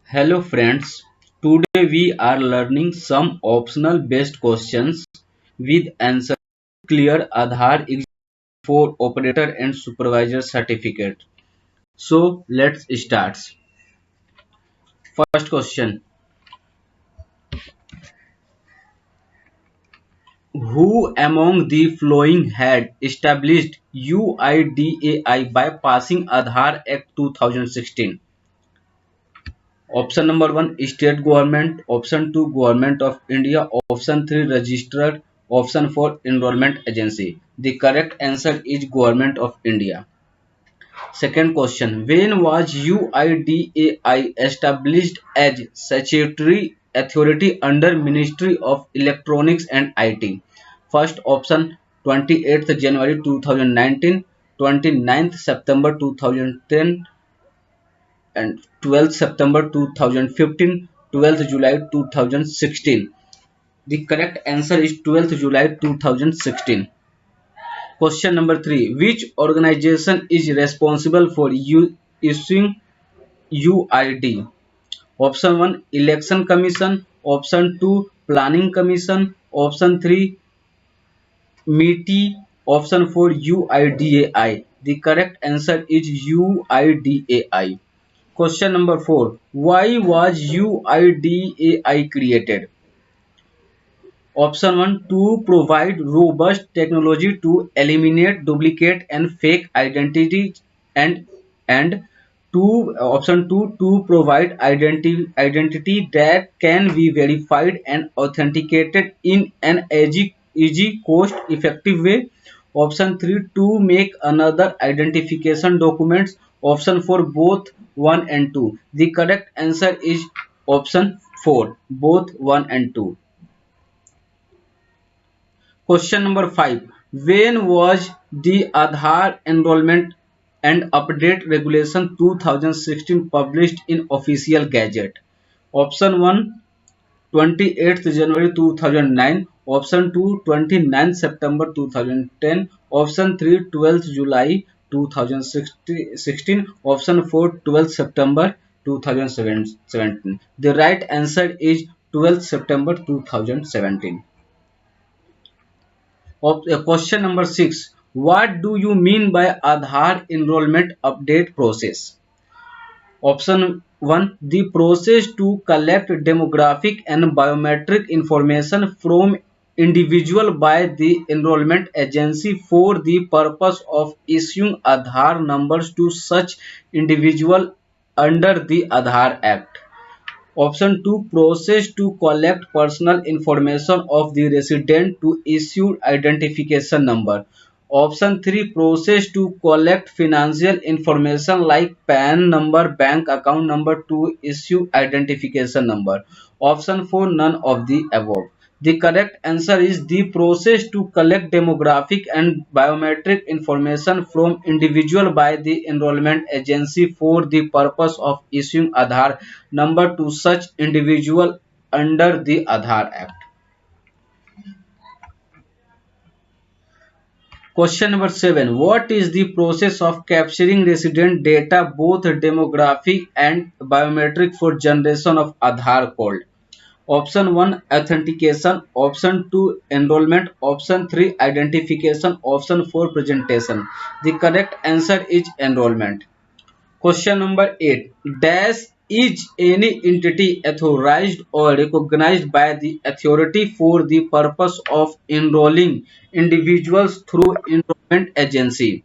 Hello friends, today we are learning some optional based questions with answer clear Aadhaar exam for operator and supervisor certificate. So let's start. First question, who among the following had established UIDAI by passing Aadhaar Act 2016? Option number 1 state government, option 2 government of India, option 3 registered, option 4 enrollment agency. The correct answer is government of India. Second question, when was UIDAI established as statutory authority under Ministry of Electronics and IT? First option 28th January 2019, 29th September 2010 and 12th September 2015, 12th July 2016. The correct answer is 12th July 2016. Question number 3. Which organization is responsible for issuing UID? Option 1 Election Commission, option 2 Planning Commission, option 3 MITI, option 4 UIDAI. The correct answer is UIDAI. Question number 4. Why was UIDAI created? Option 1 to provide robust technology to eliminate duplicate and fake identity and option 2 to provide identity that can be verified and authenticated in an easy cost effective way. Option 3 to make another identification documents. Option 4 both 1 and 2. The correct answer is option 4 both 1 and 2. Question number 5. When was the Aadhaar Enrollment and Update Regulation 2016 published in Official Gazette? Option 1 28th January 2009, option 2 29th September 2010, option 3 12th July 2016, option 4 12th September 2017. The right answer is 12th September 2017. Question number 6. What do you mean by Aadhaar enrollment update process? Option 1. The process to collect demographic and biometric information from individual by the enrollment agency for the purpose of issuing Aadhaar numbers to such individual under the Aadhaar Act. Option 2 process to collect personal information of the resident to issue identification number. Option 3 process to collect financial information like PAN number, bank account number to issue identification number. Option 4 none of the above. The correct answer is the process to collect demographic and biometric information from individual by the enrollment agency for the purpose of issuing Aadhaar number to such individual under the Aadhaar Act. Question number 7. What is the process of capturing resident data, both demographic and biometric, for generation of Aadhaar code? Option 1 authentication, option 2 enrollment, option 3 identification, option 4 presentation. The correct answer is enrollment. Question number 8. Dash is any entity authorized or recognized by the authority for the purpose of enrolling individuals through enrollment agency.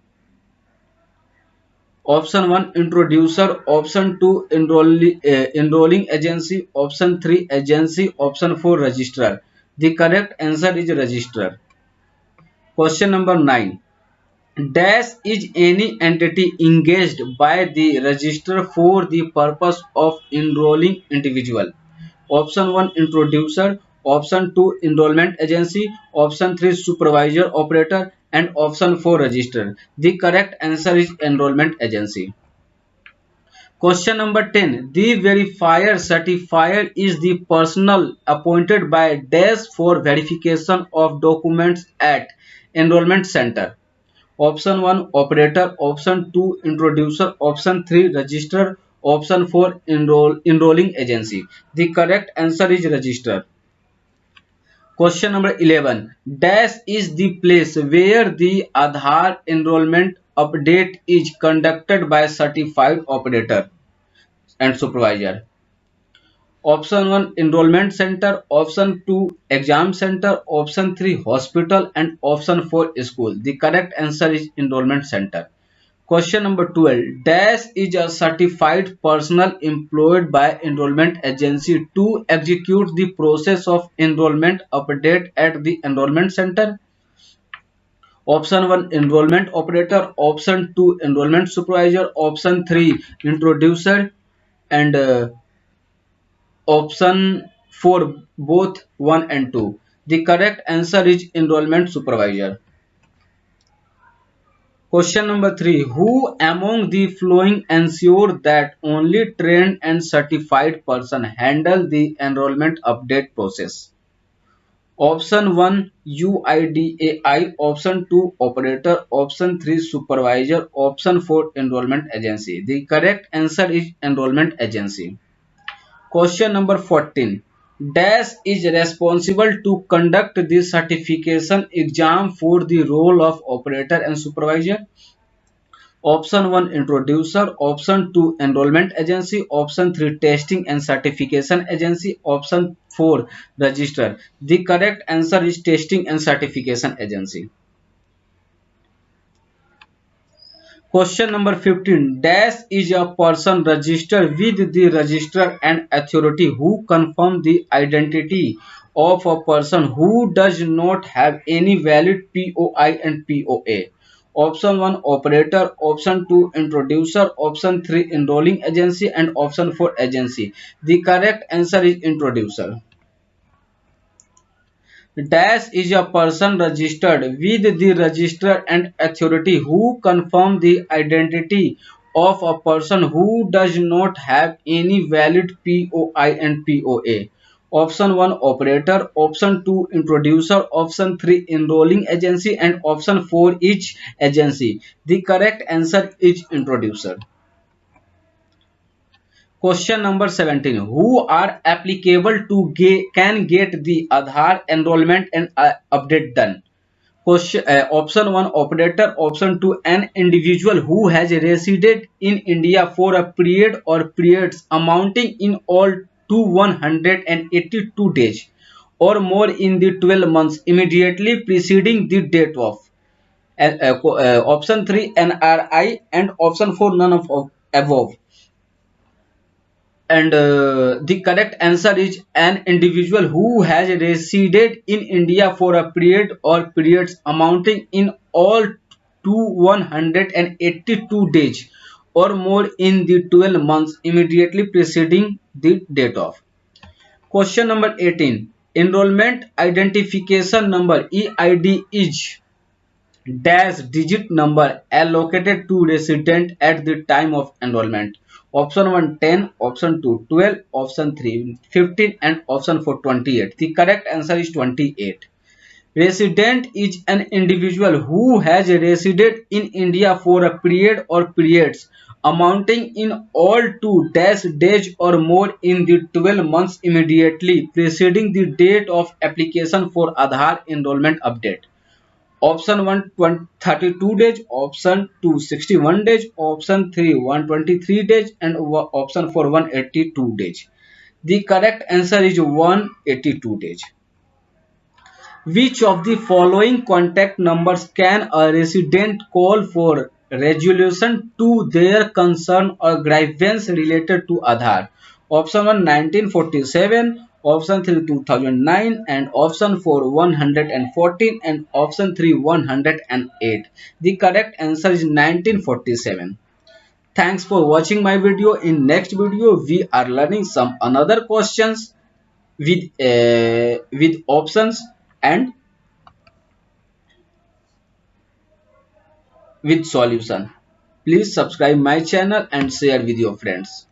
Option 1 introducer, option 2 enrolling agency, option 3 agency, option 4 registrar. The correct answer is registrar. Question number 9. Dash is any entity engaged by the registrar for the purpose of enrolling individual. Option 1 introducer, option 2 enrollment agency, option 3 supervisor operator and option 4 registrar. The correct answer is enrollment agency. Question number 10. The verifier certifier is the personnel appointed by Dash for verification of documents at enrollment center. Option 1 operator, option 2 introducer, option 3 registrar, Option 4 enrolling agency. The correct answer is register. Question number 11. Dash is the place where the Aadhaar enrollment update is conducted by certified operator and supervisor. Option 1 enrollment center, option 2 exam center, option 3 hospital and option 4 school. The correct answer is enrollment center. Question number 12. Dash is a certified personnel employed by enrollment agency to execute the process of enrollment update at the enrollment center. Option 1 enrollment operator, option 2 enrollment supervisor, option 3 introducer and option 4 both 1 and 2. The correct answer is enrollment supervisor. Question number 3. Who among the following ensure that only trained and certified person handle the enrollment update process? Option 1 UIDAI, option 2 operator, option 3 supervisor, option 4 enrollment agency. The correct answer is enrollment agency. Question number 14. Dash is responsible to conduct the certification exam for the role of operator and supervisor. Option 1 introducer, option 2 enrollment agency, option 3 testing and certification agency, option 4 register. The correct answer is testing and certification agency. Question number 15. Dash is a person registered with the registrar and authority who confirm the identity of a person who does not have any valid POI and POA. Option 1 operator, option 2 introducer, option 3 enrolling agency and option 4 agency. The correct answer is introducer. Dash is a person registered with the registrar and authority who confirm the identity of a person who does not have any valid POI and POA. Option 1 operator, option 2 introducer, option 3 enrolling agency and option 4 each agency. The correct answer is introducer. Question number 17. Who are applicable to can get the Aadhaar enrollment and update done? Option 1 operator, option 2 an individual who has resided in India for a period or periods amounting in all to 182 days or more in the 12 months immediately preceding the date of. Option 3 NRI and option 4 none of above. And the correct answer is an individual who has resided in India for a period or periods amounting in all to 182 days or more in the 12 months immediately preceding the date of. Question number 18. Enrollment identification number EID is dash digit number allocated to resident at the time of enrollment. Option 1 10, option 2 12, option 3 15 and option 4 28. The correct answer is 28. Resident is an individual who has resided in India for a period or periods amounting in all to dash days or more in the 12 months immediately preceding the date of application for Aadhaar enrollment update. Option 1 32 days, option 2 61 days, option 3 123 days and option 4 182 days. The correct answer is 182 days. Which of the following contact numbers can a resident call for resolution to their concern or grievance related to Aadhaar? Option 1 1947, option 3 2009 and option 4 114 and option 3 108. The correct answer is 1947. Thanks for watching my video. In next video we are learning some another questions with options and with solution. Please subscribe my channel and share with your friends.